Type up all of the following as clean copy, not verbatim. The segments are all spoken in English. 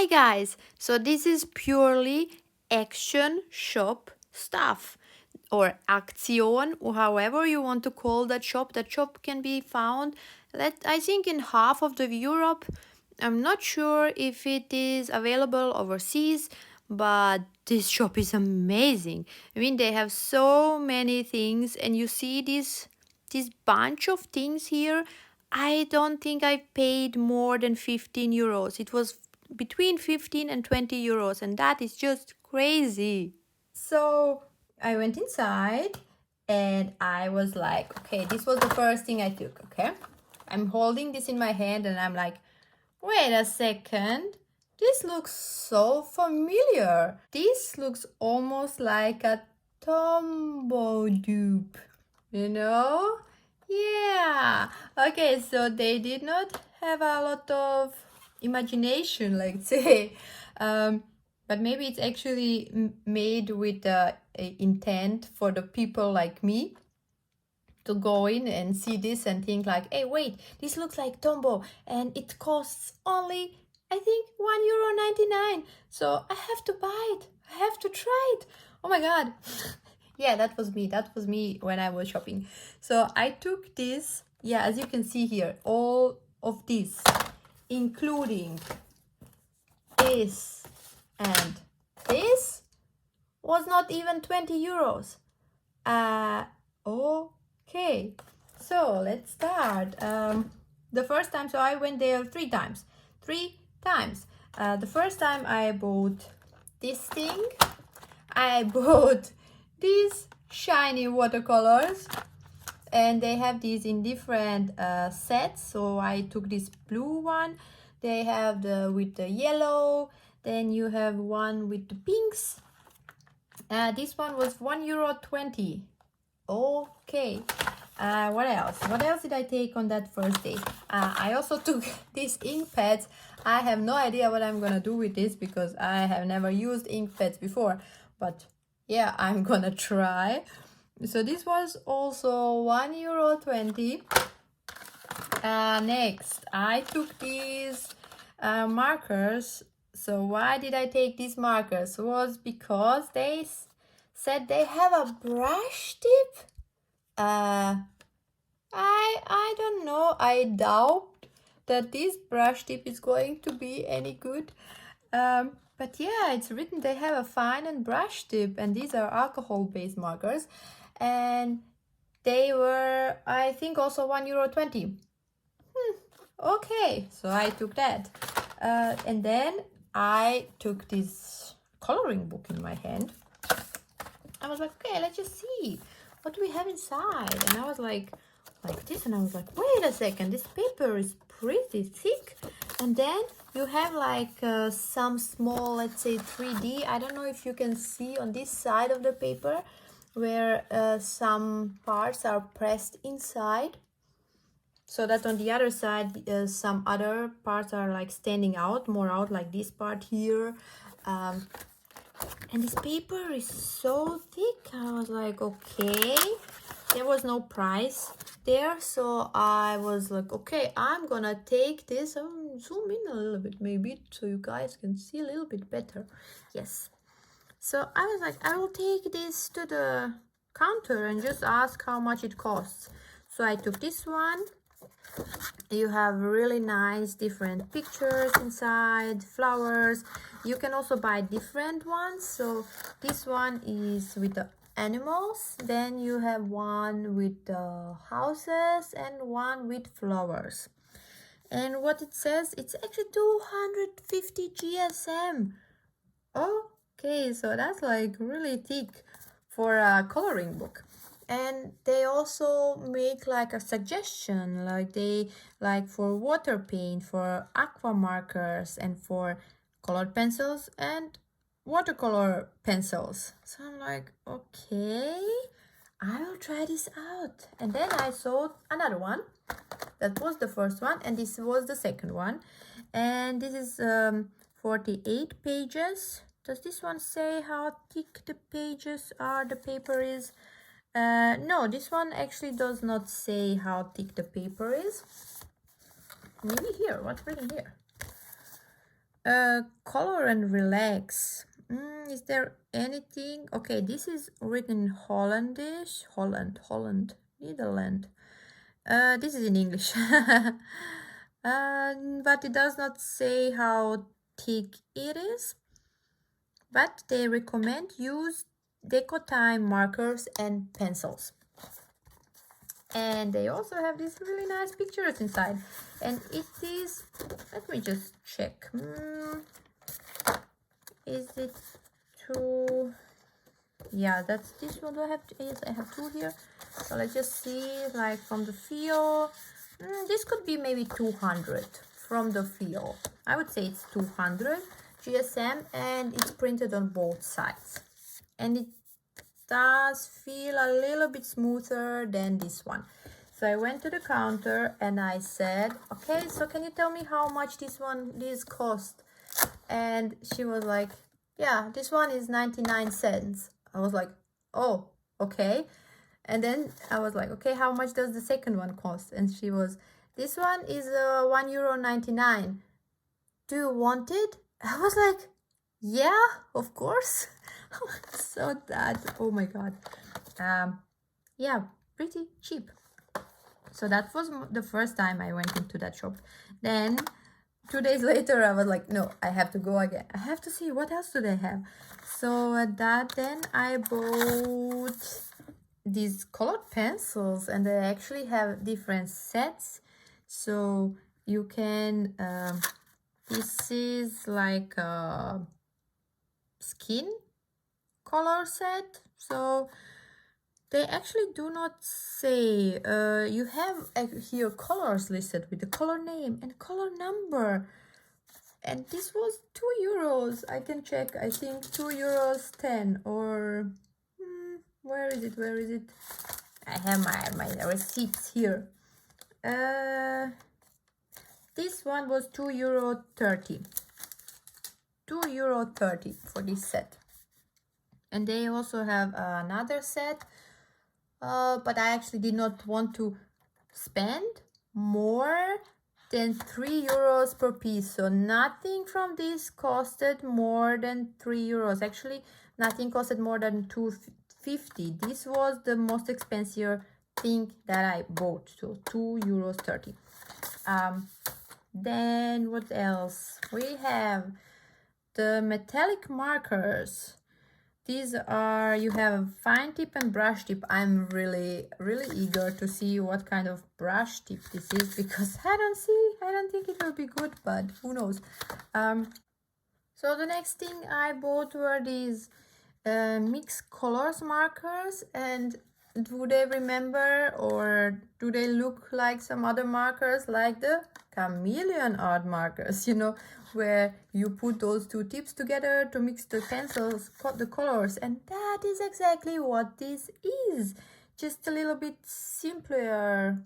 Hi guys, so this is purely Action shop stuff or Aktion, or however you want to call that shop. That shop can be found, I think, in half of the Europe. I'm not sure if it is available overseas, but this shop is amazing. I mean, they have so many things, and you see this bunch of things here. I don't think I paid more than 15 euros. It was between 15 and 20 euros, and that is just crazy. So I went inside and I was like, okay, this was the first thing I took, okay? I'm holding this in my hand and I'm like, wait a second. This looks so familiar. This looks almost like a Tombow dupe, you know? Yeah. Okay, so they did not have a lot of imagination, let's say. But maybe it's actually made with the intent for the people like me to go in and see this and think like, hey, wait, this looks like Tombow and it costs only, I think, €1.99. So I have to buy it. I have to try it. Oh my God. Yeah, that was me. That was me when I was shopping. So I took this, yeah, as you can see here, all of this, including this and this, was not even 20 euros. Okay, so let's start. The first time, so I went there three times. The first time I bought this thing. I bought these shiny watercolors, and they have these in different sets. So I took this blue one. They have with the yellow. Then you have one with the pinks. This one was €1.20. Okay. What else? What else did I take on that first day? I also took these ink pads. I have no idea what I'm gonna do with this because I have never used ink pads before. But yeah, I'm gonna try. So this was also €1.20. Next, I took these markers. So why did I take these markers? Was because they said they have a brush tip. I don't know. I doubt that this brush tip is going to be any good. But yeah, it's written they have a fine and brush tip, and these are alcohol-based markers, and they were, I think, also €1.20. Okay, so I took that, and then I took this coloring book in my hand. I was like, okay, let's just see what do we have inside. And I was like this, and I was like, wait a second, this paper is pretty thick. And then you have like some small, let's say 3D. I don't know if you can see on this side of the paper where some parts are pressed inside, so that on the other side some other parts are like standing out, more out, like this part here. And this paper is so thick. I was like, okay. There was no price there, so I was like, okay, I'm gonna take this. Zoom in a little bit maybe so you guys can see a little bit better. Yes. So I was like, I will take this to the counter and just ask how much it costs. So I took this one. You have really nice different pictures inside, flowers. You can also buy different ones. So this one is with the animals, then you have one with the houses and one with flowers. And what it says, it's actually 250 GSM. Okay, so that's like really thick for a coloring book. And they also make like a suggestion, like for water paint, for aqua markers, and for colored pencils and watercolor pencils. So I'm like, okay, I will try this out. And then I saw another one. That was the first one, and this was the second one. And this is 48 pages. Does this one say how thick the pages are, the paper is? No, this one actually does not say how thick the paper is. Maybe here, what's written here? Color and relax. Is there anything? Okay, this is written in Hollandish. Holland, Netherlands. This is in English. But it does not say how thick it is. But they recommend use Decotime markers and pencils. And they also have these really nice pictures inside. And it is, let me just check. Is it two? Yeah, that's this one. Do I have? Yes, I have two here. So let's just see, like from the feel. This could be maybe 200 from the feel. I would say it's 200 GSM, and it's printed on both sides. And it does feel a little bit smoother than this one. So I went to the counter and I said, okay, so can you tell me how much this cost? And she was like, yeah, this one is 99 cents. I was like, oh, okay. And then I was like, okay, how much does the second one cost? And she was, this one is €1.99. Do you want it? I was like, yeah, of course. So that, oh my god. Yeah, pretty cheap. So that was the first time I went into that shop. Then 2 days later I was like, no, I have to go again. I have to see what else do they have. So then I bought these colored pencils, and they actually have different sets. So you can this is like a skin color set. So they actually do not say, you have here colors listed with the color name and color number. And this was €2. I can check. I think €2.10 or where is it? I have my receipts here. This one was €2.30. €2.30 for this set. And they also have another set. But I actually did not want to spend more than €3 per piece. So nothing from this costed more than €3. Actually, nothing costed more than €2.50. This was the most expensive thing that I bought. So €2.30. Then what else? We have the metallic markers. These are, you have fine tip and brush tip. I'm really eager to see what kind of brush tip this is, because I don't think it will be good, but who knows. So the next thing I bought were these mixed colors markers. And do they remember, or do they look like some other markers, like the chameleon art markers, you know, where you put those two tips together to mix the pencils, the colors? And that is exactly what this is, just a little bit simpler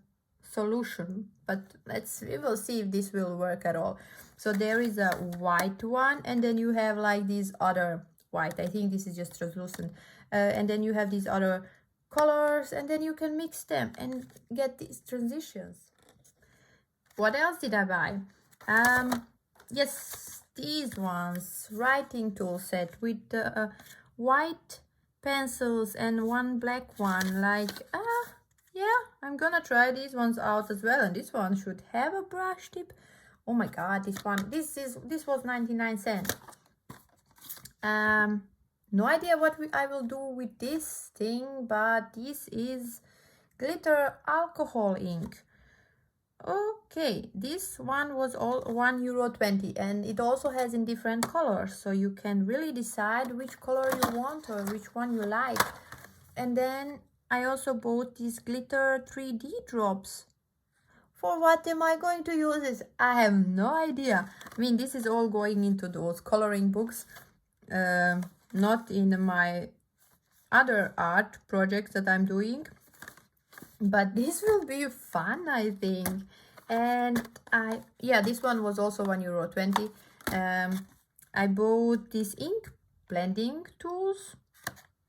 solution. But we will see if this will work at all. So there is a white one, and then you have like these other white, I think this is just translucent, and then you have these other colors, and then you can mix them and get these transitions. What else did I buy? Yes, these ones, writing tool set with white pencils and one black one. Like, yeah, I'm gonna try these ones out as well. And this one should have a brush tip. Oh my god, this was 99 cents. No idea what I will do with this thing, but this is glitter alcohol ink. Okay, this one was all €1.20, and it also has in different colors, so you can really decide which color you want or which one you like. And then I also bought these glitter 3D drops. For what am I going to use this? I have no idea. I mean, this is all going into those coloring books, not in my other art projects that I'm doing. But this will be fun, I think. And this one was also €1.20. I bought these ink blending tools.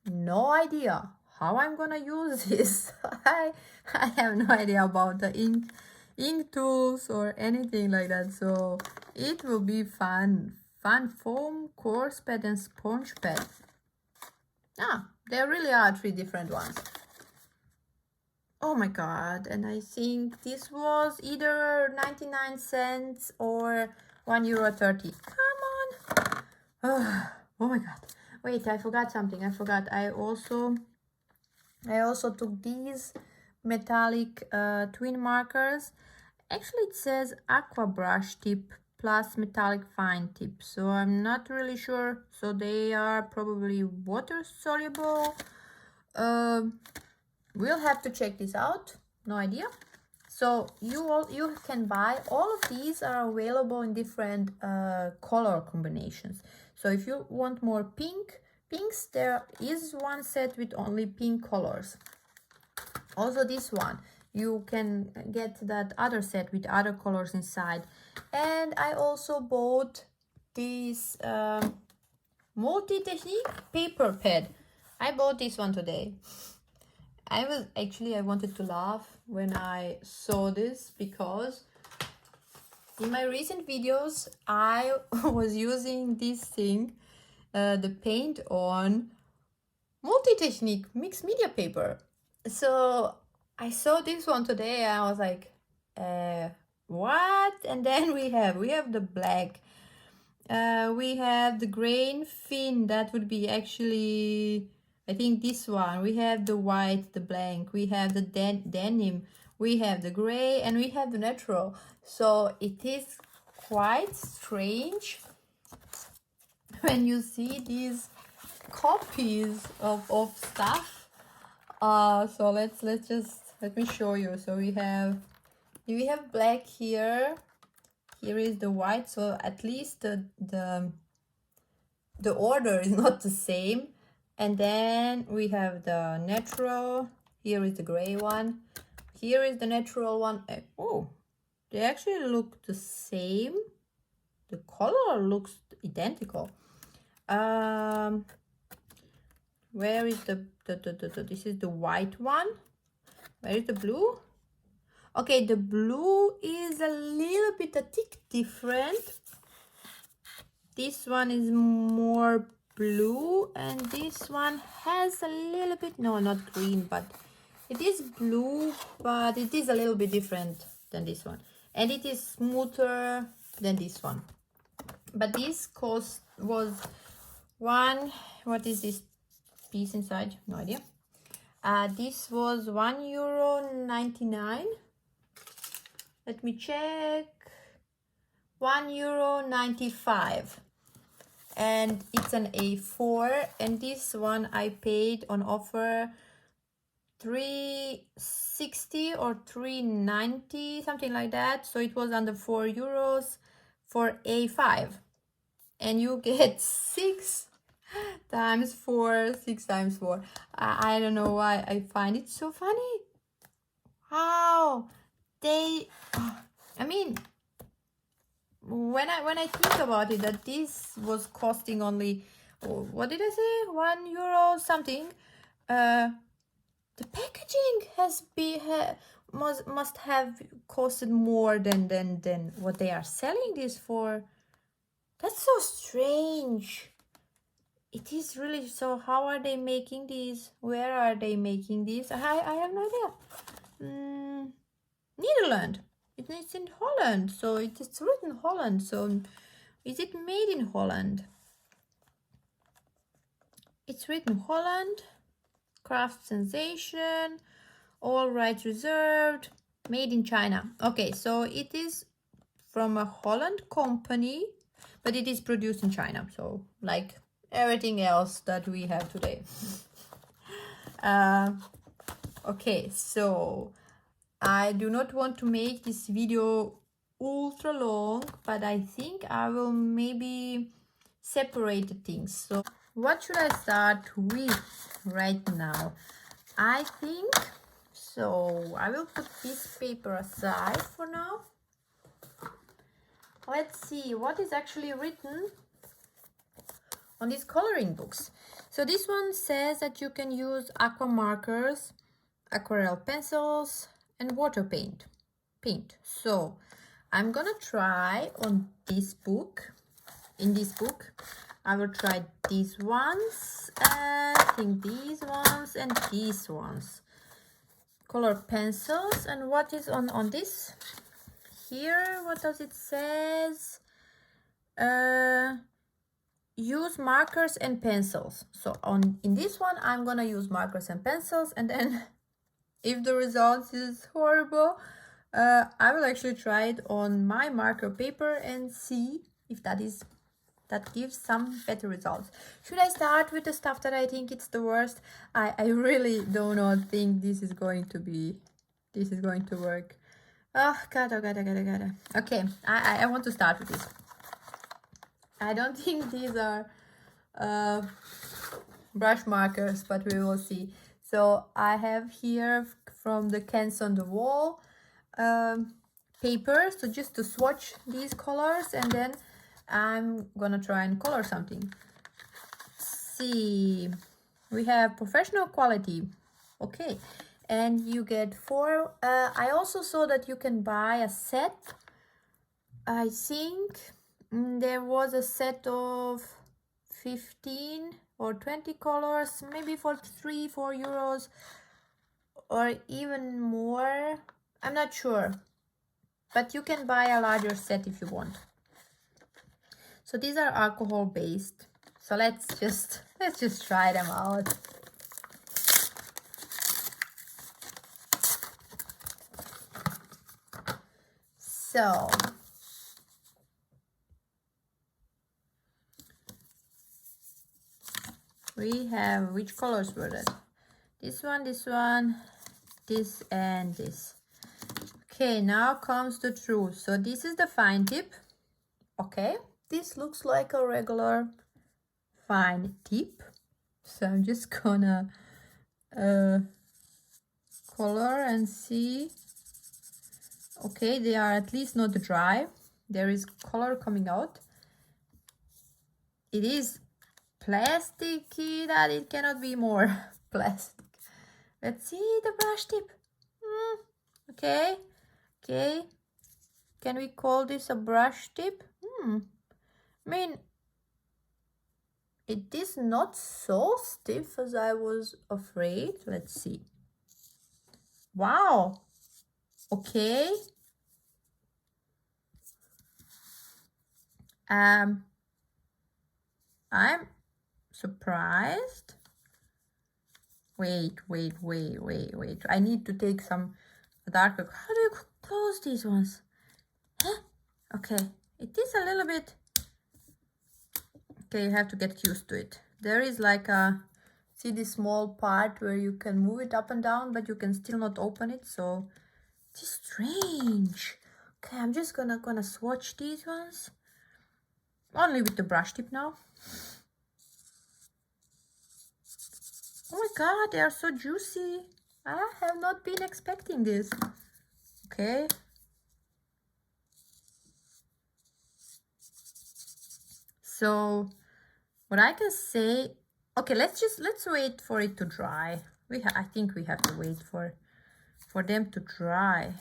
No idea how I'm gonna use this. I have no idea about the ink tools or anything like that. So it will be fun fun foam, coarse pad, and sponge pad. Ah, there really are 3 different ones. Oh my god, and I think this was either 99 cents or €1.30. Come on. Oh my god. Wait, I forgot something. I also took these metallic twin markers. Actually, it says aqua brush tip plus metallic fine tip, so I'm not really sure. So they are probably water soluble. We'll have to check this out. No idea. So you can buy all of these are available in different color combinations. So if you want more pinks, there is one set with only pink colors. Also this one, you can get that other set with other colors inside. And I also bought this Multi-Technique paper pad. I bought this one today. I wanted to laugh when I saw this because in my recent videos I was using this thing, the paint on Multi-Technique mixed media paper. So I saw this one today and I was like, what? And then we have the black, we have the grain fin, that would be actually I think this one. We have the white, the blank, we have the denim, we have the gray, and we have the natural. So it is quite strange when you see these copies of stuff. So let me show you. So we have black here. Here is the white. So at least the order is not the same. And then we have the natural. Here is the gray one. Here is the natural one. Oh, they actually look the same. The color looks identical. Where is the this is the white one. Where is the blue? Okay, the blue is a little bit a tick different. This one is more blue, and this one has a little bit, no, not green, but it is blue, but it is a little bit different than this one, and it is smoother than this one. But this cost was what is this piece inside? No idea. This was €1.99. Let me check. €1.95. And it's an A4, and this one I paid on offer $3.60 or $3.90, something like that. So it was under €4 for A5, and you get 6 times 4. I don't know why I find it so funny how they I mean, when I think about it, that this was costing only, what did I say, €1 something, the packaging must have costed more than what they are selling this for. That's so strange. It is really. So how are they making these? Where are they making these? I have no idea. Netherlands. It's in Holland, so it is written Holland. So is it made in Holland? It's written Holland, craft sensation, all rights reserved, made in China. Okay, so it is from a Holland company, but it is produced in China. So like everything else that we have today. Okay, so I do not want to make this video ultra long, but I think I will maybe separate the things. So what should I start with right now? I think so I will put this paper aside for now. Let's see what is actually written on these coloring books. So this one says that you can use aqua markers, aquarelle pencils, and water paint. So I'm gonna try on this book. in this book. I will try these ones, I think these ones and these ones. Color pencils. And what is on this here? What does it says? Use markers and pencils. So in this one I'm gonna use markers and pencils, and then if the results is horrible, I will actually try it on my marker paper and see if that gives some better results. Should I start with the stuff that I think it's the worst? I really do not think this is going to work. Oh god, oh god, oh god, oh god. Okay, I want to start with this. I don't think these are brush markers, but we will see. So I have here from the Cans on the Wall paper, so just to swatch these colors, and then I'm gonna try and color something. See, we have professional quality. Okay, and you get 4. I also saw that you can buy a set. I think there was a set of 15 or 20 colors, maybe for 3-4 euros or even more. I'm not sure, but you can buy a larger set if you want. So these are alcohol based, so let's just try them out. So we have, which colors were that? This one, this, and this. Okay, now comes the truth. So this is the fine tip. Okay, this looks like a regular fine tip. So I'm just gonna color and see. Okay, they are at least not dry. There is color coming out. It is plasticky that it cannot be more plastic. Let's see the brush tip. Okay, okay. Can we call this a brush tip? I mean, it is not so stiff as I was afraid. Let's see. Wow. Okay. I'm surprised. Wait. I need to take some darker. How do you close these ones? Huh? Okay. It is a little bit. Okay, you have to get used to it. There is like a, see this small part where you can move it up and down, but you can still not open it. So it's strange. Okay, I'm just gonna swatch these ones. Only with the brush tip now. Oh my god, they are so juicy. I have not been expecting this. Okay. So what I can say, okay, let's wait for it to dry. I think we have to wait for them to dry.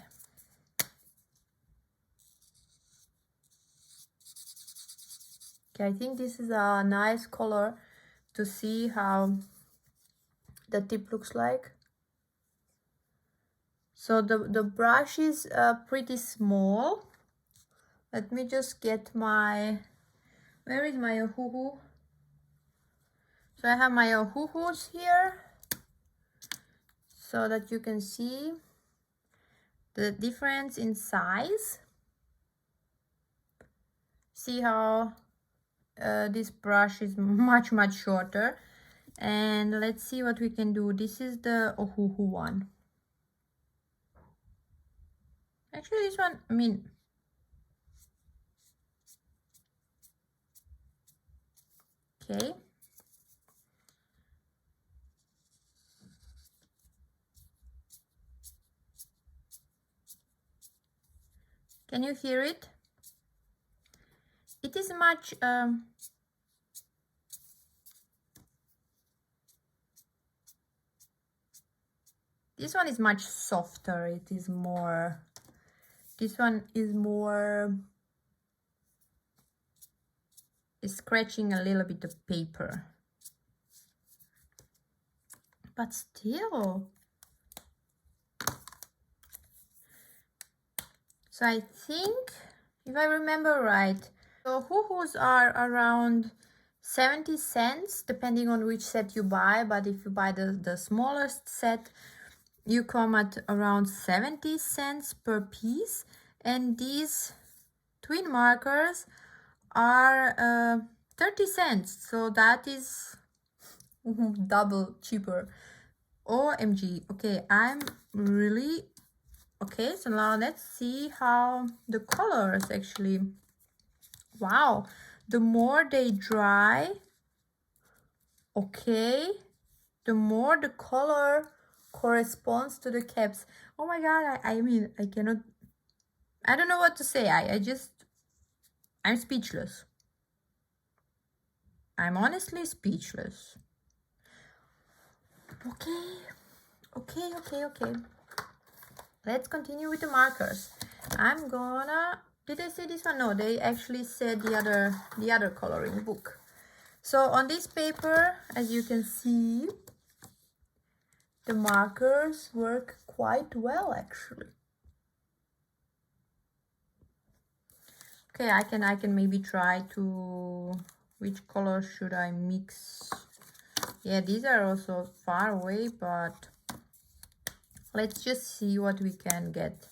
Okay, I think this is a nice color to see how the tip looks like. So the brush is pretty small. Let me just get my, where is my Ohuhu? So I have my Ohuhus here so that you can see the difference in size. See how this brush is much shorter. And let's see what we can do. This is the Ohuhu one. Actually, this one, I mean, okay. Can you hear it? It is much this one is much softer. It is more, this one is more is scratching a little bit of paper. But still. So I think, if I remember right, so hoo-hoos are around 70 cents, depending on which set you buy. But if you buy the smallest set, you come at around 70 cents per piece. And these twin markers are 30 cents. So that is double cheaper. OMG. Okay, I'm really... Okay, so now let's see how the colors actually... Wow, the more they dry, okay, the more the color corresponds to the caps. Oh my god, I mean, I cannot... I don't know what to say. I'm speechless. I'm honestly speechless. Okay. Let's continue with the markers. I'm gonna... Did I say this one? No, they actually said the other coloring book. So on this paper, as you can see, the markers work quite well actually. Okay, I can maybe try to... Which color should I mix? Yeah, these are also far away, but let's just see what we can get.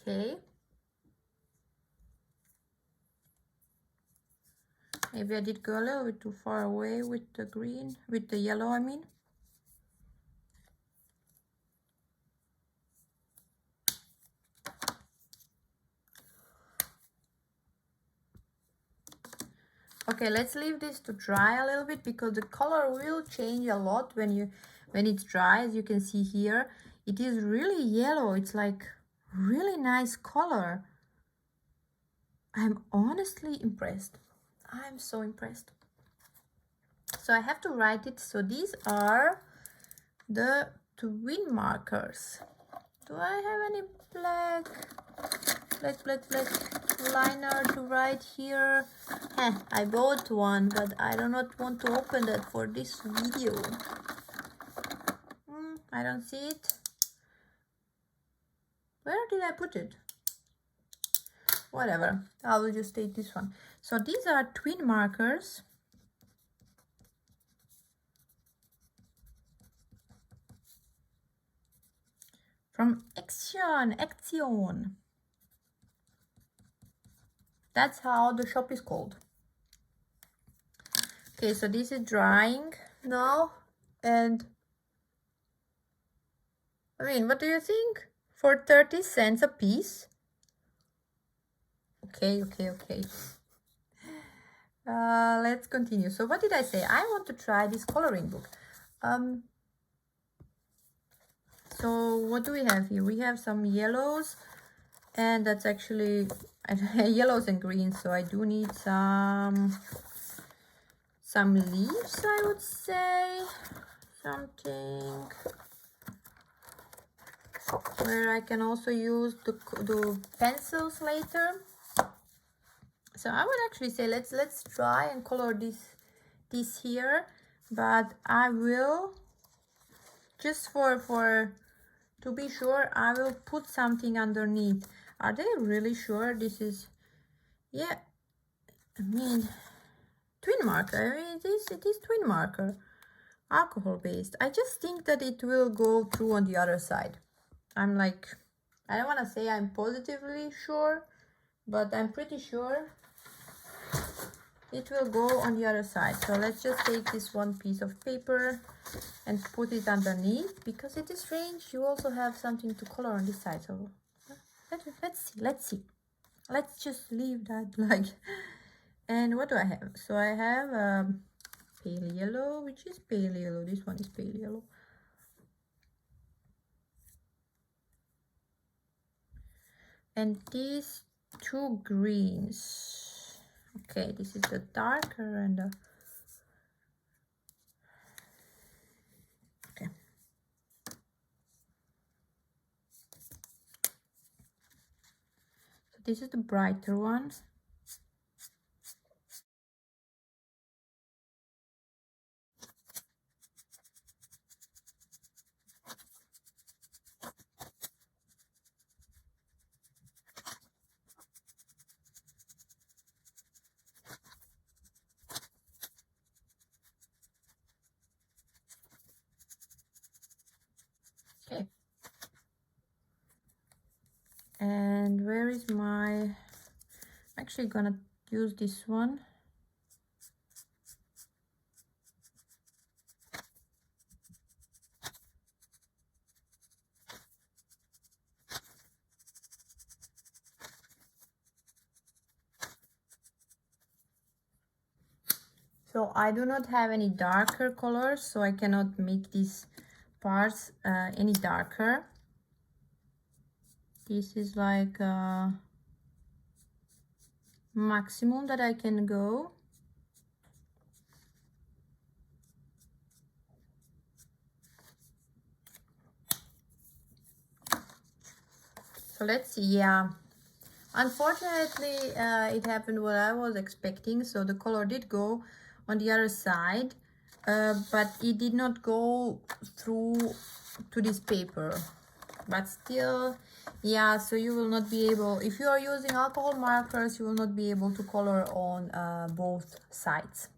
Okay. Maybe I did go a little bit too far away with the green, with the yellow, I mean. Okay, let's leave this to dry a little bit because the color will change a lot when it's dry. As you can see here, it is really yellow. It's like really nice color. I'm honestly impressed. I'm so impressed. So I have to write it. So these are the twin markers. Do I have any black liner to write here? I bought one, but I do not want to open that for this video. I don't see it. Where did I put it? Whatever, I will just take this one. So these are twin markers. From Action. That's how the shop is called. Okay, so this is drying now, and I mean, what do you think? For 30 cents a piece? Okay. Let's continue. So what did I say? I want to try this coloring book. So what do we have here? We have some yellows, and that's actually yellows and greens. So I do need some leaves, I would say. Something where I can also use the pencils later. So I would actually say let's try and color this here, but I will, just for to be sure, I will put something underneath. Are they really sure this is... Yeah, I mean, twin marker. I mean, it is twin marker, alcohol based. I just think that it will go through on the other side. I'm like, I don't want to say I'm positively sure, but I'm pretty sure it will go on the other side. So let's just take this one piece of paper and put it underneath, because it is strange. You also have something to color on this side. So let's see. Let's just leave that like. And what do I have? So I have pale yellow, which is pale yellow. This one is pale yellow. And these two greens. Okay, this is the darker and the okay. So this is the brighter one. Okay. And where is my, I'm actually gonna use this one. So I do not have any darker colors, so I cannot make these parts any darker. This is like maximum that I can go. So let's see. Yeah, unfortunately it happened what I was expecting. So the color did go on the other side, but it did not go through to this paper. But still, yeah, so you will not be able, if you are using alcohol markers, you will not be able to color on both sides.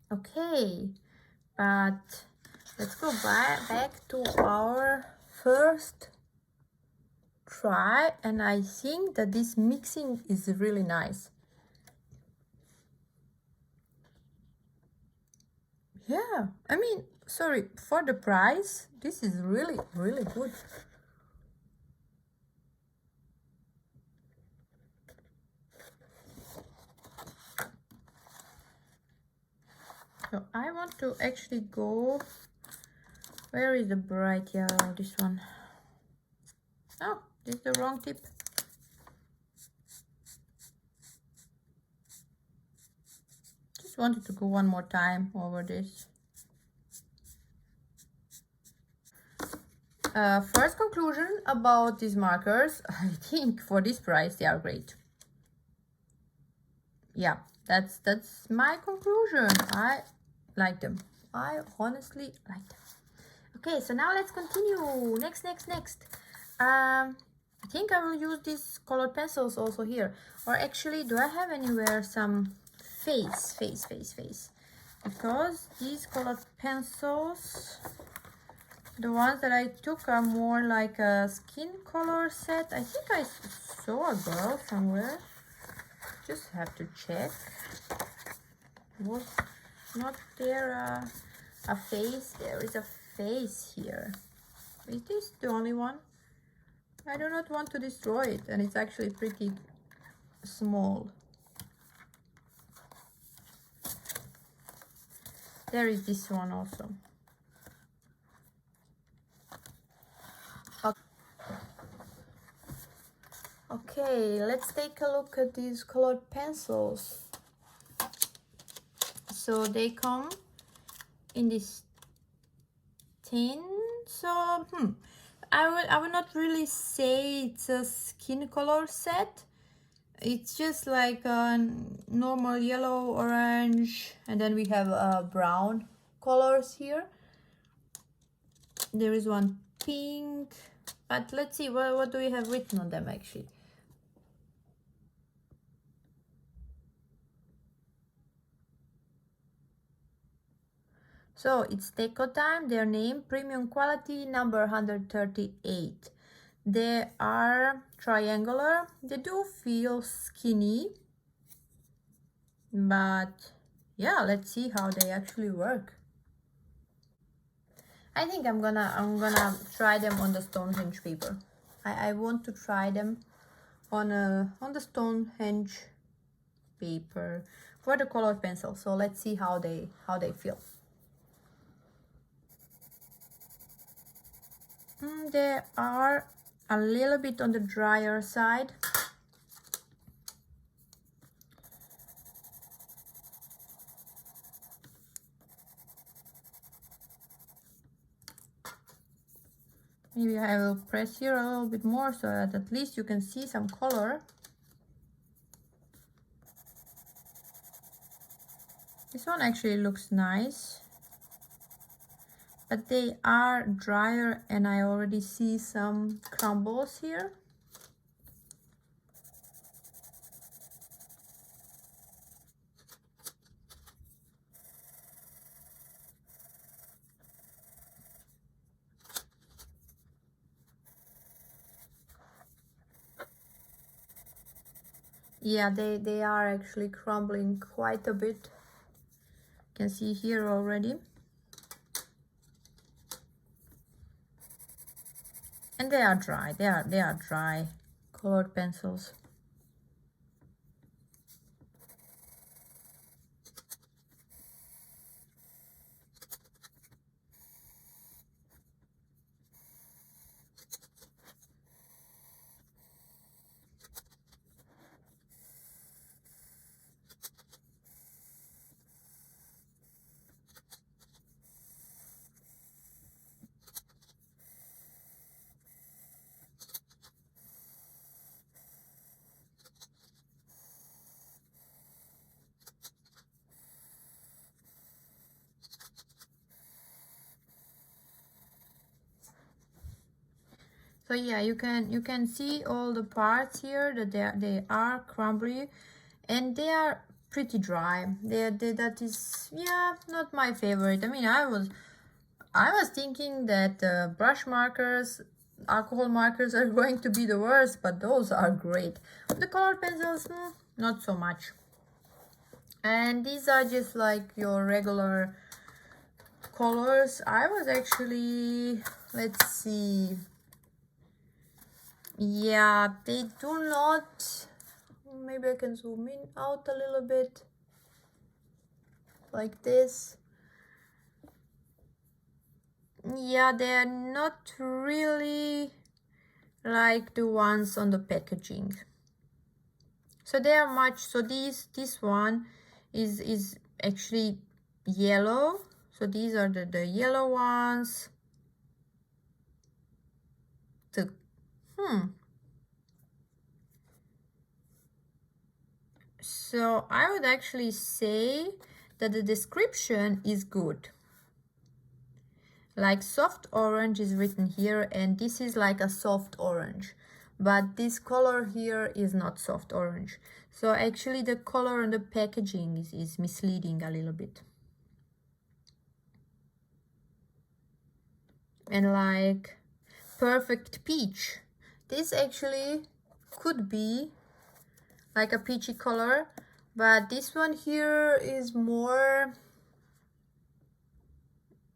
Okay, but let's go back to our first try, and I think that this mixing is really nice. Yeah, I mean, sorry, for the price, this is really, really good. So I want to actually go, where is the bright yellow? This one. Oh, this is the wrong tip. Just wanted to go one more time over this. First conclusion about these markers, I think for this price they are great. Yeah, that's my conclusion. I like them. I honestly like them. Okay, so now let's continue. Next. I think I will use these colored pencils also here. Or actually, do I have anywhere some face? Because these colored pencils, the ones that I took are more like a skin color set. I think I saw a girl somewhere. Just have to check. Was not there a face? There is a face here. Is this the only one? I do not want to destroy it, and it's actually pretty small. There is this one also. Okay, let's take a look at these colored pencils. So they come in this tin. So I would not really say it's a skin color set. It's just like a normal yellow, orange, and then we have brown colors here. There is one pink, but let's see what do we have written on them actually. So it's Deco Time, their name, premium quality, number 138. They are triangular. They do feel skinny, but yeah, let's see how they actually work. I think I'm gonna try them on the Stonehenge paper. I want to try them on the Stonehenge paper for the colored pencil. So let's see how they feel. They are a little bit on the drier side. Maybe I will press here a little bit more so that at least you can see some color. This one actually looks nice, but they are drier and I already see some crumbles here. Yeah, they are actually crumbling quite a bit. You can see here already. And they are dry. They are dry colored pencils. So yeah, you can see all the parts here that they are crumbly, and they are pretty dry. That is, yeah, not my favorite. I mean, I was thinking that brush markers, alcohol markers are going to be the worst, but those are great. The colored pencils, not so much. And these are just like your regular colors. I was actually, let's see. Yeah, they do not. Maybe I can zoom in out a little bit. Like this. Yeah, they're not really like the ones on the packaging. So they are much, so this one is actually yellow. So these are the yellow ones. So I would actually say that the description is good. Like soft orange is written here, and this is like a soft orange. But this color here is not soft orange. So actually the color on the packaging is misleading a little bit. And like perfect peach. This actually could be like a peachy color, but this one here is more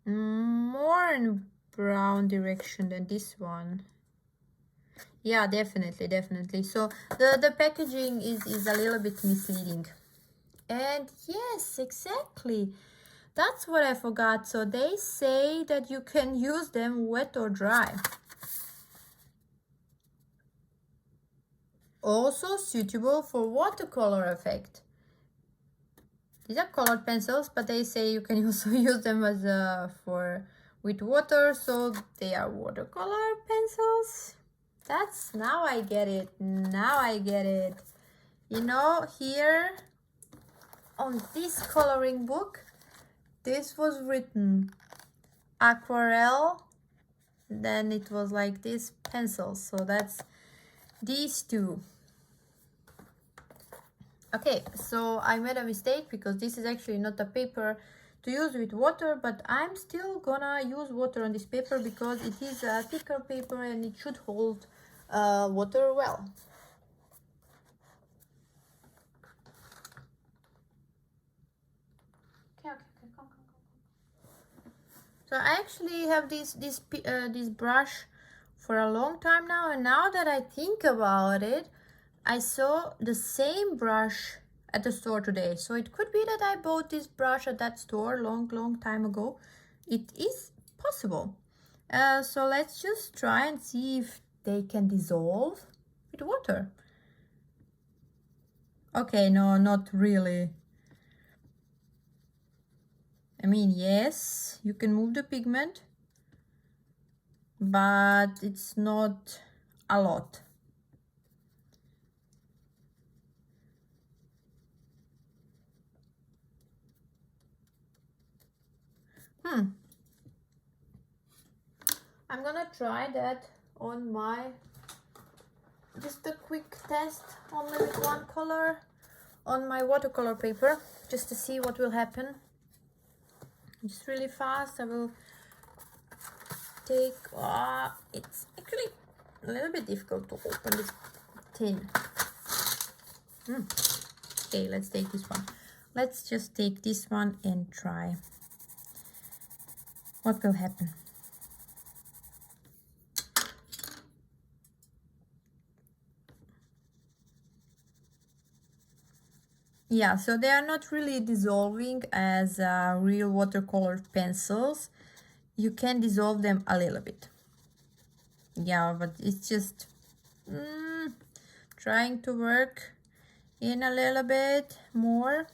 in brown direction than this one. Yeah, definitely. So the packaging is a little bit misleading. And yes, exactly, that's what I forgot. So they say that you can use them wet or dry. Also suitable for watercolor effect. These are colored pencils, but they say you can also use them as with water, so they are watercolor pencils. That's, now I get it. You know, here on this coloring book, this was written aquarelle, then it was like this pencils. So that's these two. Okay, so I made a mistake because this is actually not a paper to use with water, but I'm still gonna use water on this paper because it is a thicker paper and it should hold water well. Okay, come. So I actually have this brush for a long time now, and now that I think about it, I saw the same brush at the store today. So it could be that I bought this brush at that store long time ago. It is possible. So let's just try and see if they can dissolve with water. Okay, no, not really. I mean, yes, you can move the pigment, but it's not a lot. I'm gonna try that on my, just a quick test only with one color on my watercolor paper, just to see what will happen. Just really fast. I will take, it's actually a little bit difficult to open this tin. Okay, let's take this one. Let's just take this one and try what will happen. Yeah, so they are not really dissolving as real watercolor pencils. You can dissolve them a little bit. Yeah, but it's just trying to work in a little bit more.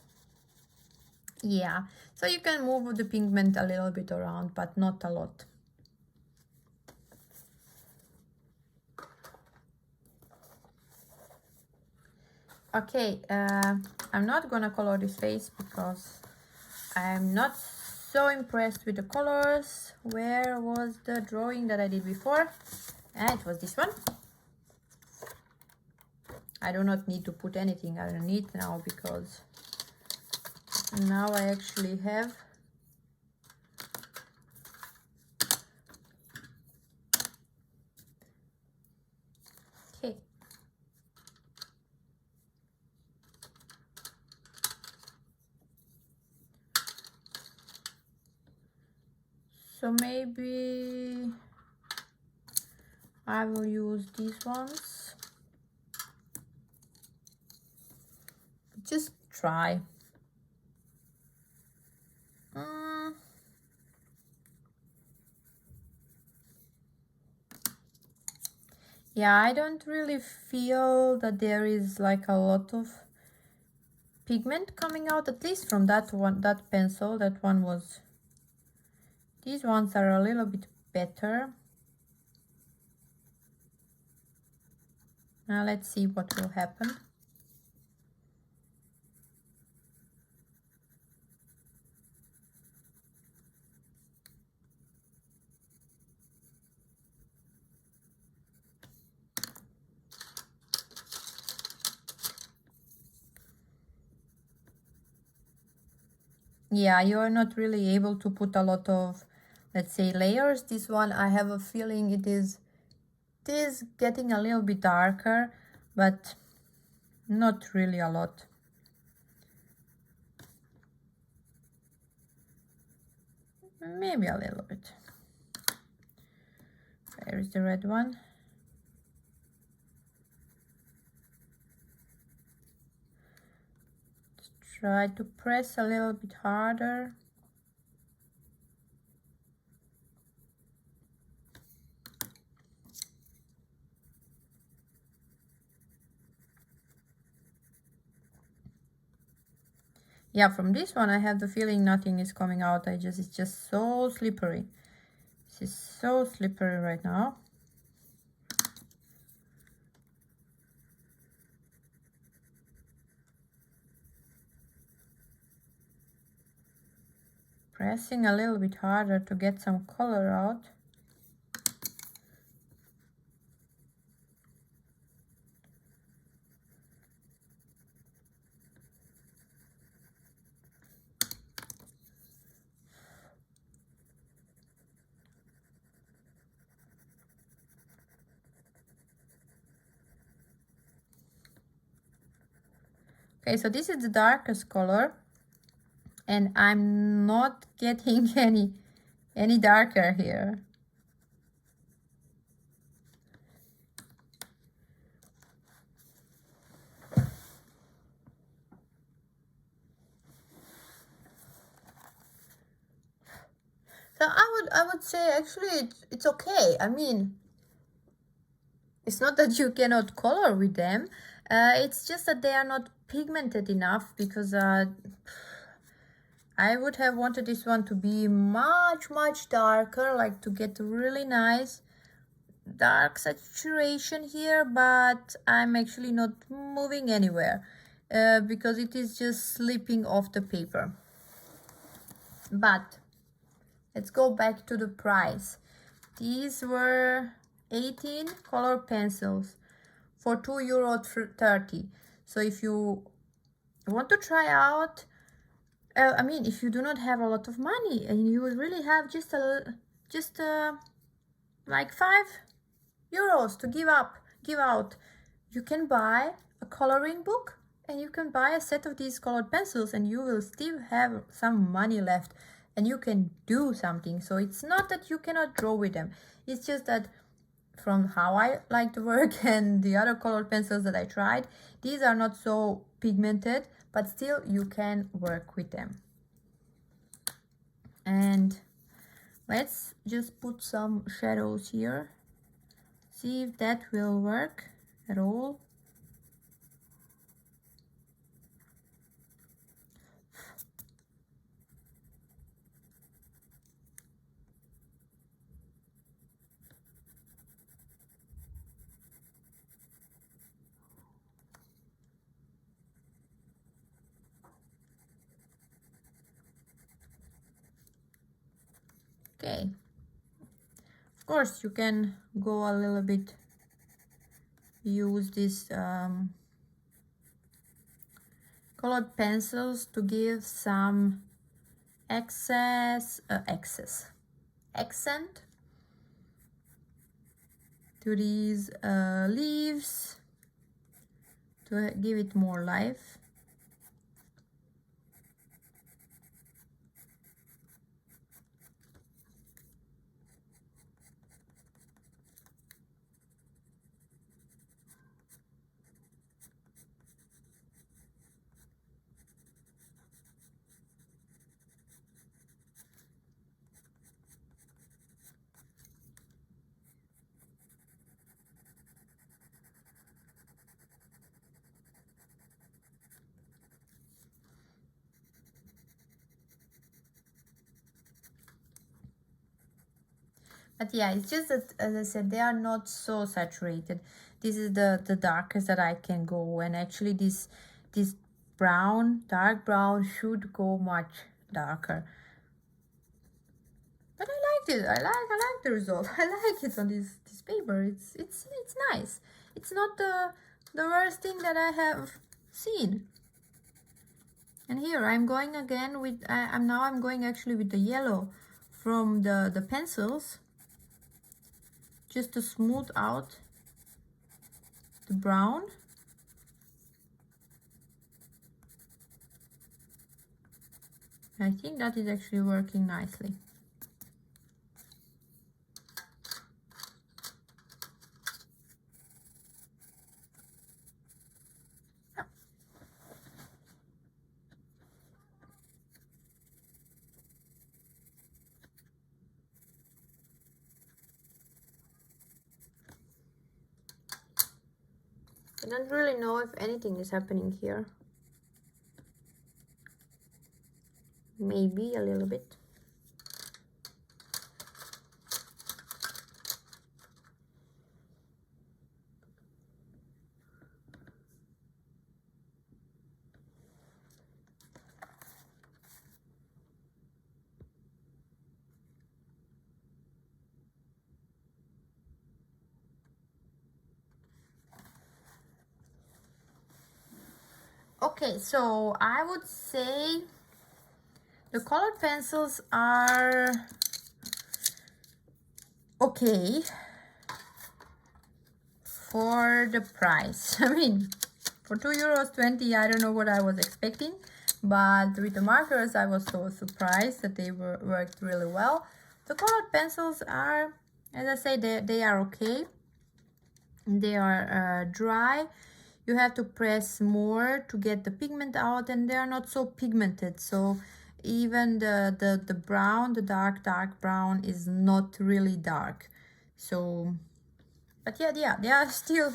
Yeah, so you can move the pigment a little bit around, but not a lot. Okay, I'm not gonna color this face because I'm not so impressed with the colors. Where was the drawing that I did before? It was this one. I do not need to put anything underneath now because now I actually have okay. So maybe I will use these ones. Just try. Yeah, I don't really feel that there is like a lot of pigment coming out, at least from that one, that pencil. That one was, these ones are a little bit better. Now let's see what will happen. Yeah, you're not really able to put a lot of, let's say, layers. This one, I have a feeling it is getting a little bit darker, but not really a lot. Maybe a little bit. Where is the red one? Try to press a little bit harder. Yeah, from this one I have the feeling nothing is coming out. It's just so slippery. This is so slippery right now. Pressing a little bit harder to get some color out. Okay, so this is the darkest color, and I'm not getting any Any darker here? So I would say actually it's okay. I mean, it's not that you cannot color with them. It's just that they are not pigmented enough, because I would have wanted this one to be much darker, like to get really nice dark saturation here, but I'm actually not moving anywhere because it is just slipping off the paper. But let's go back to the price. These were 18 color pencils for €2.30. So if you want to try out, I mean, if you do not have a lot of money and you really have just like €5 to give out, you can buy a coloring book and you can buy a set of these colored pencils, and you will still have some money left and you can do something. So it's not that you cannot draw with them, it's just that from how I like to work and the other colored pencils that I tried, these are not so pigmented, but still you can work with them. And let's just put some shadows here, see if that will work at all. Okay, of course you can go a little bit, use this colored pencils to give some accent to these leaves to give it more life. But yeah, it's just that, as I said, they are not so saturated. This is the darkest that I can go, and actually this brown, dark brown should go much darker. But I liked it. I like the result. I like it on this paper. It's nice. It's not the worst thing that I have seen. And here I'm going again with I'm going actually with the yellow from the pencils, just to smooth out the brown. I think that is actually working nicely. I don't really know if anything is happening here. Maybe a little bit. Okay, so I would say the colored pencils are okay for the price. I mean, for €2.20, I don't know what I was expecting, but with the markers I was so surprised that they worked really well. The colored pencils are, as I say, they are okay. They are dry. You have to press more to get the pigment out, and they are not so pigmented. So even the brown, the dark brown is not really dark. So, but yeah, they are still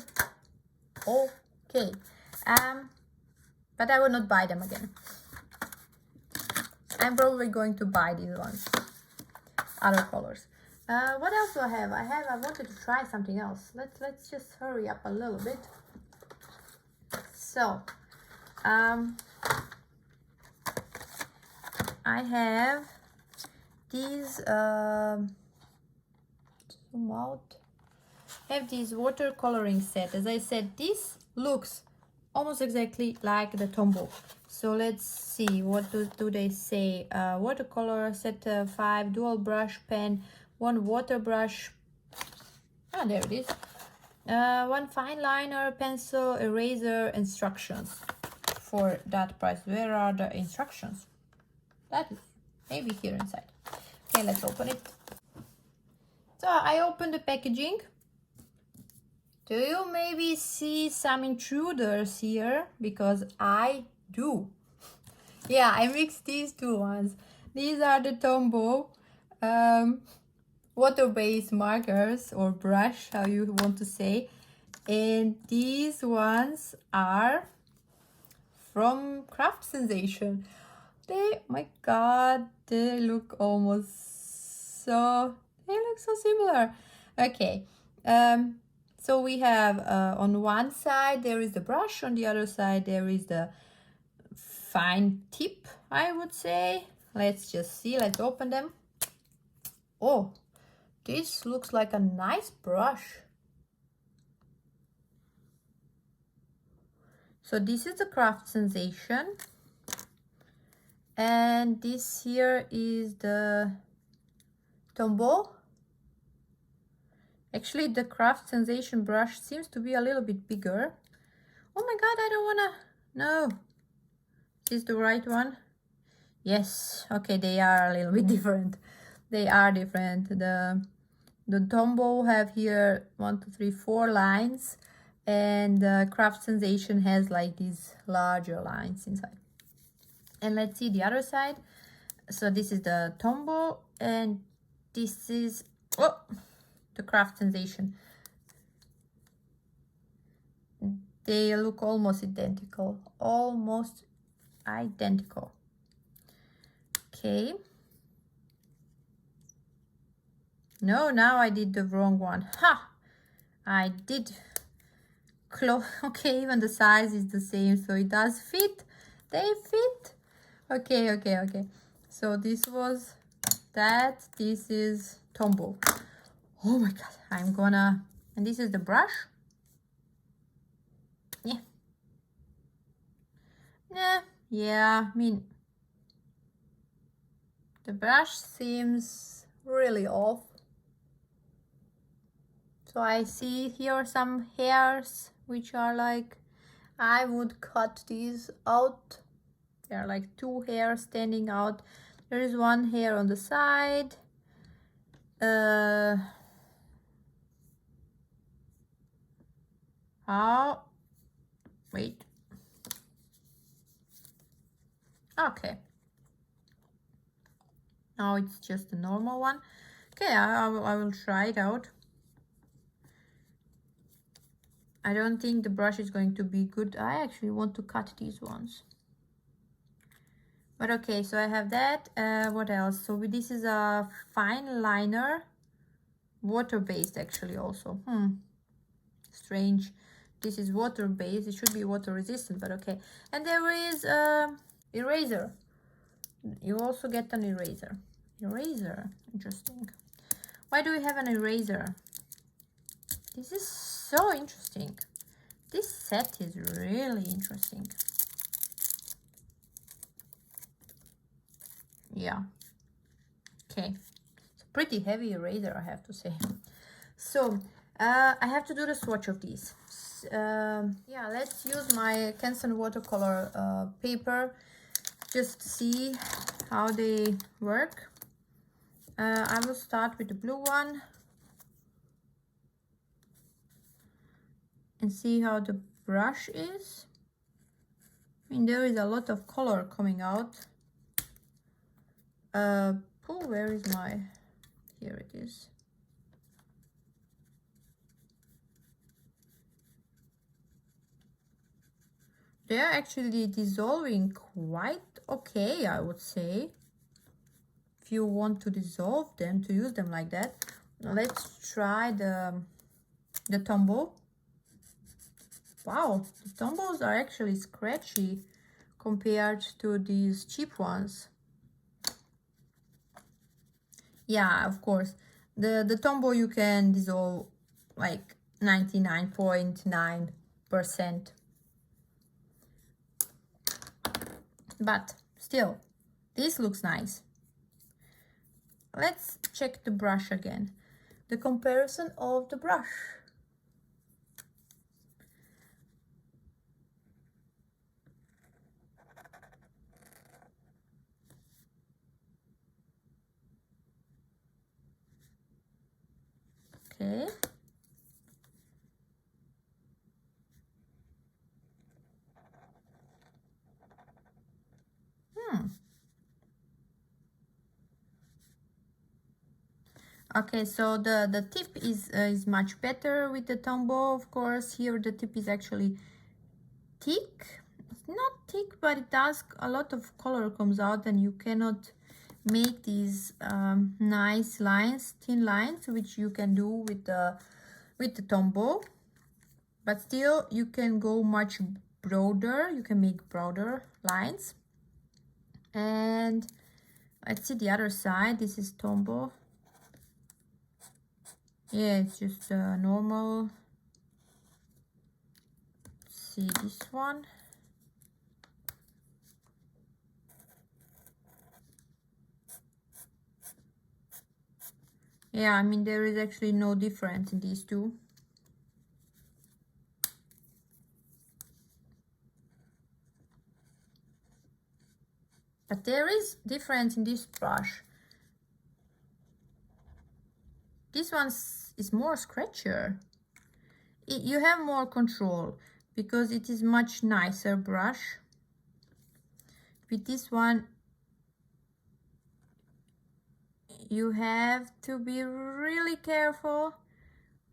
okay. But I will not buy them again. I'm probably going to buy these ones, other colors. What else do I have? I wanted to try something else. Let's just hurry up a little bit. So, I have these, zoom out. I have this watercoloring set. As I said, this looks almost exactly like the Tombow. So let's see, what do they say? Watercolor set 5, dual brush pen, 1 water brush. Ah, there it is. 1 fine liner, pencil, eraser, instructions. For that price, where are the instructions? That is maybe here inside. Okay, let's open it. So I opened the packaging. Do you maybe see some intruders here? Because I do. Yeah, I mixed these two ones. These are the Tombow water-based markers or brush, how you want to say. And these ones are from Craft Sensation. My god, they look so similar. Okay, so we have on one side there is the brush, on the other side there is the fine tip, I would say. Let's just see, let's open them. Oh, this looks like a nice brush. So this is the Craft Sensation, and this here is the Tombow. Actually, the Craft Sensation brush seems to be a little bit bigger. Oh my god, I don't wanna... No. Is this the right one? Yes. Okay, they are a little bit different. They are different. The Tombow have here 1, 2, 3, 4 lines, and the Craft Sensation has like these larger lines inside. And let's see the other side. So this is the Tombow, and this is the Craft Sensation. They look almost identical. Okay. No, now I did the wrong one. Ha! I did close. Okay, even the size is the same, so it does fit. They fit. Okay. So this was that. This is Tombow. Oh my god, and this is the brush. Yeah, I mean, the brush seems really off. So I see here some hairs which are like, I would cut these out. There are like 2 hairs standing out. There is 1 hair on the side. Wait. Okay. Now it's just a normal one. Okay, I will try it out. I don't think the brush is going to be good. I actually want to cut these ones. But okay, so I have that. What else? So this is a fine liner. Water-based actually also. Strange. This is water-based. It should be water-resistant, but okay. And there is eraser. You also get an eraser. Interesting. Why do we have an eraser? This is so interesting. This set is really interesting. Yeah. Okay. It's a pretty heavy eraser, I have to say. So I have to do the swatch of these. Yeah, let's use my Canson watercolor paper just to see how they work. I will start with the blue one and see how the brush is. I mean, there is a lot of color coming out. Oh, where is my... Here it is. They are actually dissolving quite okay, I would say. If you want to dissolve them, to use them like that. Now let's try the Tombow. Wow, the Tombows are actually scratchy compared to these cheap ones. Yeah, of course. The Tombow you can dissolve like 99.9%. But still, this looks nice. Let's check the brush again. The comparison of the brush. Okay. Okay, so the tip is much better with the Tombow, of course. Here the tip is actually thick. It's not thick, but it does, a lot of color comes out, and you cannot make these nice lines, thin lines, which you can do with the Tombow. But still, you can go much broader. You can make broader lines. And let's see the other side. This is Tombow. Yeah, it's just normal. Let's see this one. Yeah, I mean, there is actually no difference in these two. But there is difference in this brush. This one is more scratchier. You have more control because it is much nicer brush. With this one, you have to be really careful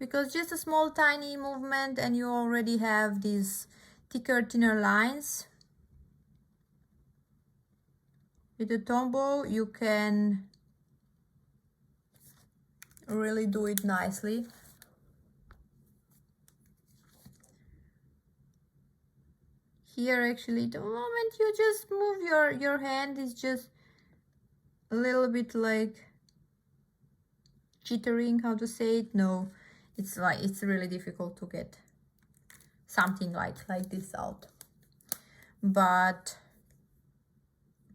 because just a small tiny movement and you already have these thicker, thinner lines. With the Tombow, you can really do it nicely. Here, actually, the moment you just move your hand is just a little bit like jittering, how to say it. No, it's really difficult to get something like this out, but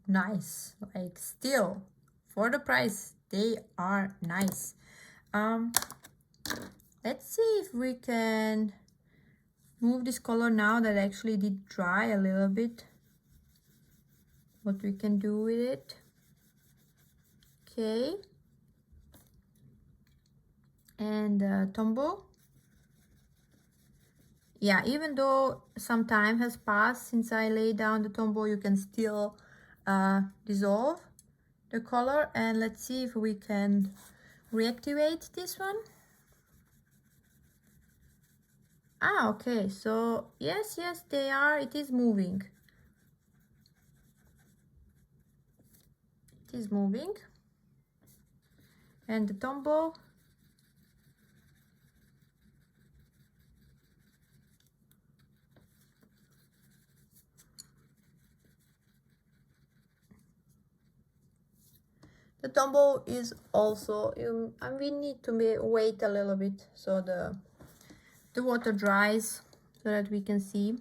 nice. Like, still, for the price, they are nice. Let's see if we can move this color now that actually did dry a little bit, what we can do with it. Okay, and Tombow. Yeah, even though some time has passed since I laid down the Tombow, you can still dissolve the color. And let's see if we can reactivate this one. Ah, okay, so yes, they are, it is moving. It is moving. And the Tombow. The Tombow is also, and we need to wait a little bit so the water dries so that we can see.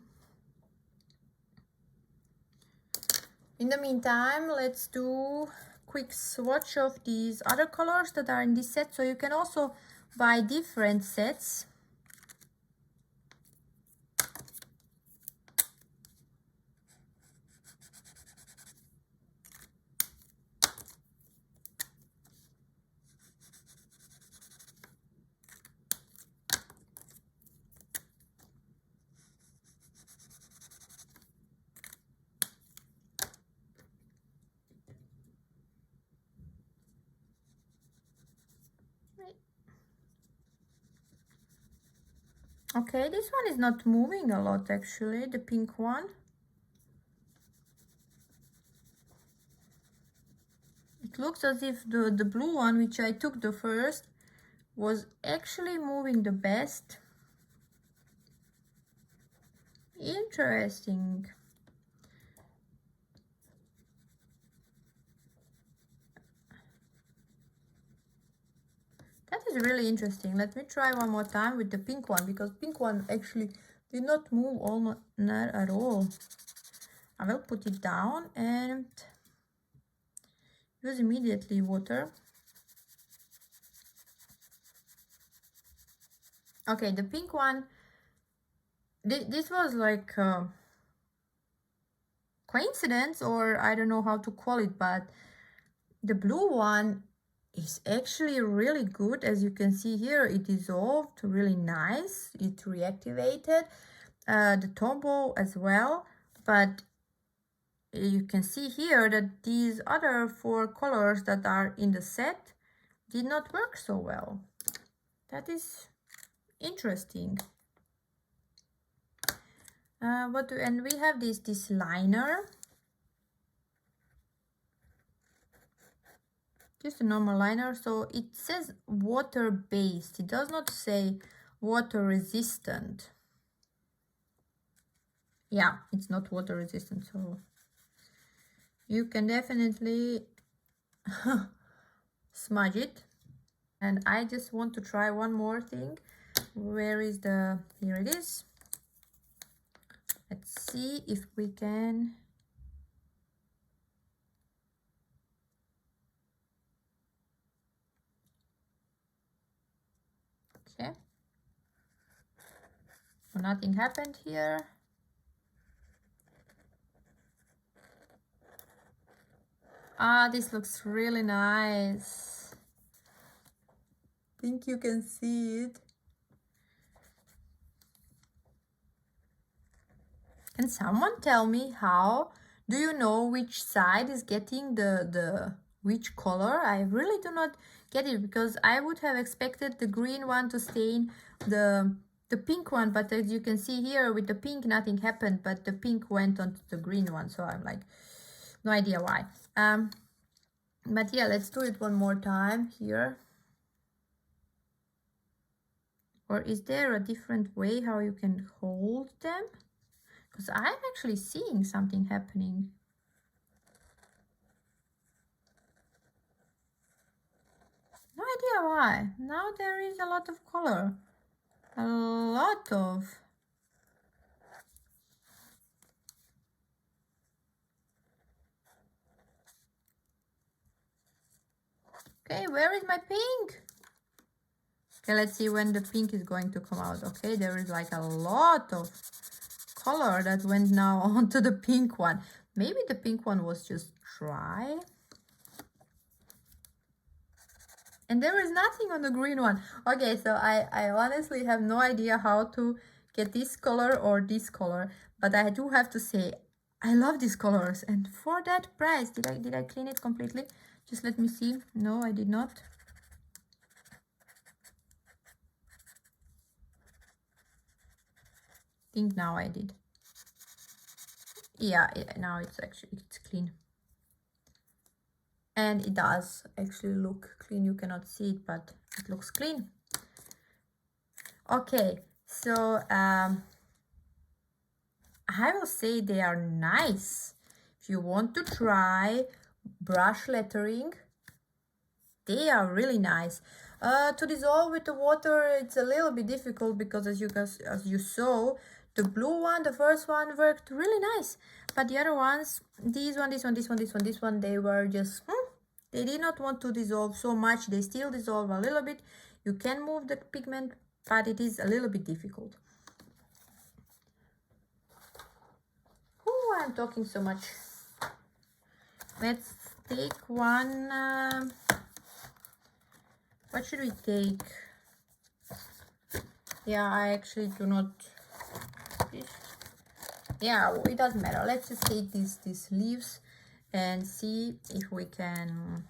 In the meantime, let's do quick swatch of these other colors that are in this set. So you can also buy different sets. Okay, this one is not moving a lot actually, the pink one. It looks as if the blue one, which I took the first, was actually moving the best. Interesting. That is really interesting. Let me try one more time with the pink one, because pink one actually did not move almost not at all. I will put it down and use immediately water. Okay, the pink one, this was like coincidence, or I don't know how to call it, but the blue one is actually really good. As you can see here, it dissolved really nice. It reactivated the Tombow as well, but you can see here that these other 4 colors that are in the set did not work so well. That is interesting. And we have this liner, just a normal liner. So it says water based, it does not say water resistant. Yeah, it's not water resistant, so you can definitely smudge it. And I just want to try one more thing. Where is the, here it is. Let's see if we can. Okay, so nothing happened here. Ah, this looks really nice. I think you can see it. Can someone tell me how do you know which side is getting the which color? I really do not get it, because I would have expected the green one to stain the pink one, but as you can see here with the pink nothing happened, but the pink went onto the green one, so I'm like, no idea why. But yeah, let's do it one more time here. Or is there a different way how you can hold them? Because I'm actually seeing something happening. No idea why. Now there is a lot of color. A lot of. Okay, where is my pink? Okay, let's see when the pink is going to come out. Okay, there is like a lot of color that went now onto the pink one. Maybe the pink one was just dry. And there is nothing on the green one. Okay, so I honestly have no idea how to get this color or this color. But I do have to say, I love these colors. And for that price, did I clean it completely? Just let me see. No, I did not. I think now I did. Yeah, now it's clean. And it does actually look clean. You cannot see it, but it looks clean. Okay, so I will say they are nice. If you want to try brush lettering, they are really nice. To dissolve with the water, it's a little bit difficult, because as you saw, the blue one, the first one, worked really nice. But the other ones, this one, they were just, they did not want to dissolve so much. They still dissolve a little bit. You can move the pigment, but it is a little bit difficult. Oh, I'm talking so much. Let's take one. What should we take? Yeah, I actually do not. Yeah, it doesn't matter. Let's just take these leaves and see if we can,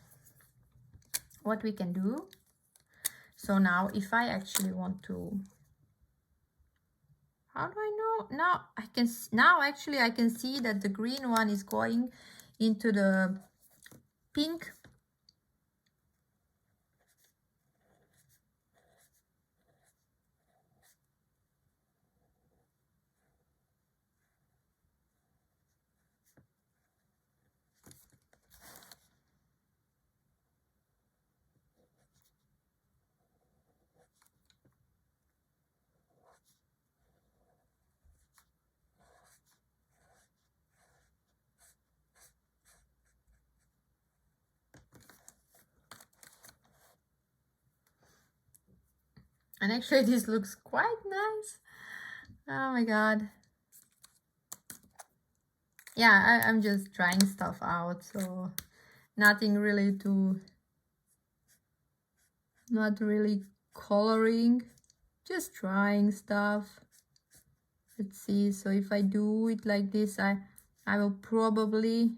what we can do. So now if I actually want to How do I know? Now actually I can see that the green one is going into the pink. And actually this looks quite nice. Oh my god. Yeah, I'm just trying stuff out, so nothing really not really coloring, just trying stuff. Let's see, so if I do it like this, I will probably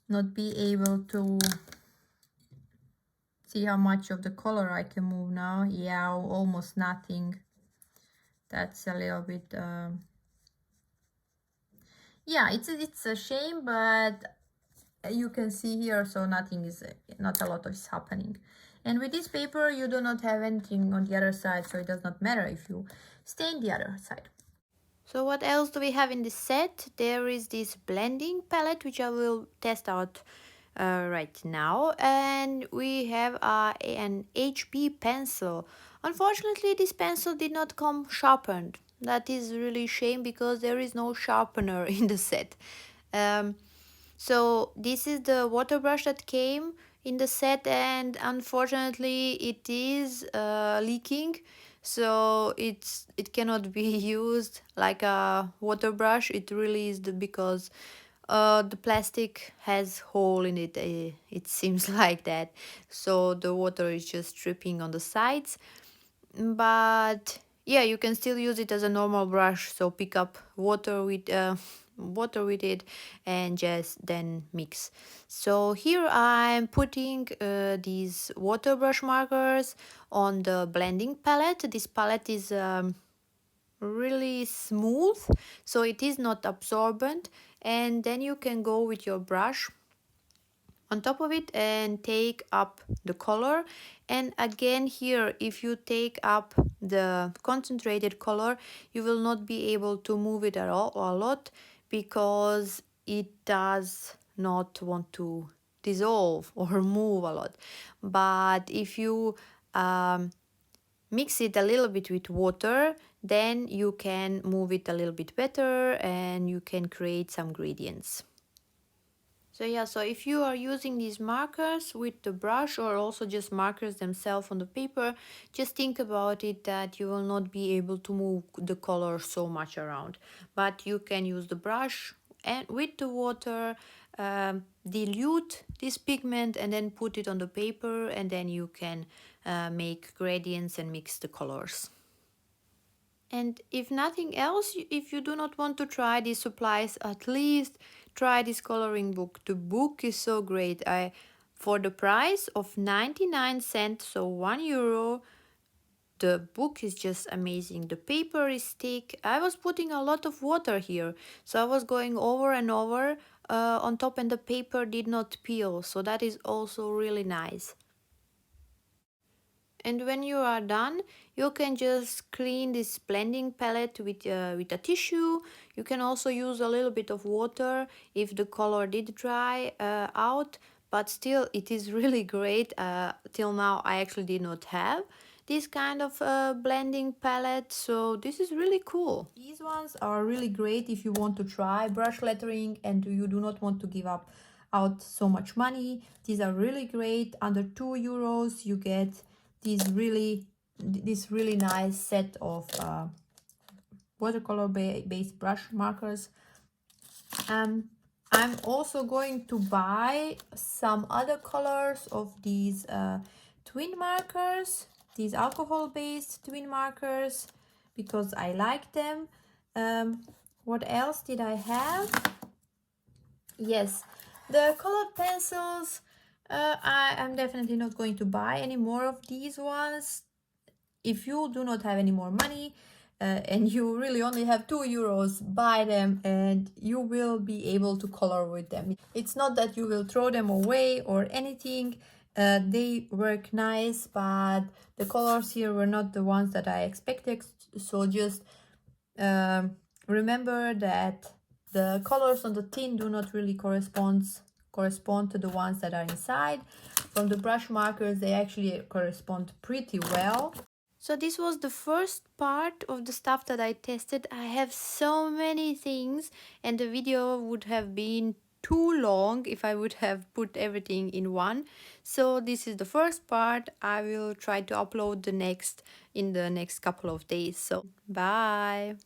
not be able to see how much of the color I can move now. Yeah, almost nothing. That's a little bit yeah, it's a shame, but you can see here, so nothing is, not a lot is happening. And with this paper you do not have anything on the other side, so it does not matter if you stain the other side. So what else do we have in this set? There is this blending palette, which I will test out right now. And we have an HB pencil. Unfortunately, this pencil did not come sharpened. That is really a shame because there is no sharpener in the set. So this is the water brush that came in the set, and unfortunately it is leaking, so it cannot be used like a water brush. It really is because the plastic has hole in it, it seems like that, so the water is just dripping on the sides. But yeah, you can still use it as a normal brush, so pick up water with it and just then mix. So here I'm putting these water brush markers on the blending palette. This palette is really smooth, so it is not absorbent, and then you can go with your brush on top of it and take up the color. And again here, if you take up the concentrated color, you will not be able to move it at all a lot, because it does not want to dissolve or move a lot. But if you mix it a little bit with water, then you can move it a little bit better and you can create some gradients. So yeah, so if you are using these markers with the brush, or also just markers themselves on the paper, just think about it that you will not be able to move the color so much around. But you can use the brush and with the water, dilute this pigment and then put it on the paper, and then you can make gradients and mix the colors. And if nothing else, if you do not want to try these supplies, at least try this coloring book. The book is so great. For the price of 99 cents, so €1, the book is just amazing. The paper is thick. I was putting a lot of water here, so I was going over and over on top, and the paper did not peel, so that is also really nice. And when you are done, you can just clean this blending palette with a tissue. You can also use a little bit of water if the color did dry out, but still it is really great. Till now I actually did not have this kind of blending palette, so this is really cool. These ones are really great if you want to try brush lettering and you do not want to give up out so much money. These are really great. Under €2 you get this really nice set of watercolor based brush markers. I'm also going to buy some other colors of these twin markers, these alcohol based twin markers, because I like them. What else did I have? Yes, the colored pencils. I am definitely not going to buy any more of these ones. If you do not have any more money, and you really only have 2 euros, buy them and you will be able to color with them. It's not that you will throw them away or anything. They work nice, but the colors here were not the ones that I expected, so just remember that the colors on the tin do not really correspond to the ones that are inside. From the brush markers, they actually correspond pretty well. So this was the first part of the stuff that I tested. I have so many things and the video would have been too long if I would have put everything in one. So this is the first part. I will try to upload the next in the next couple of days. So bye.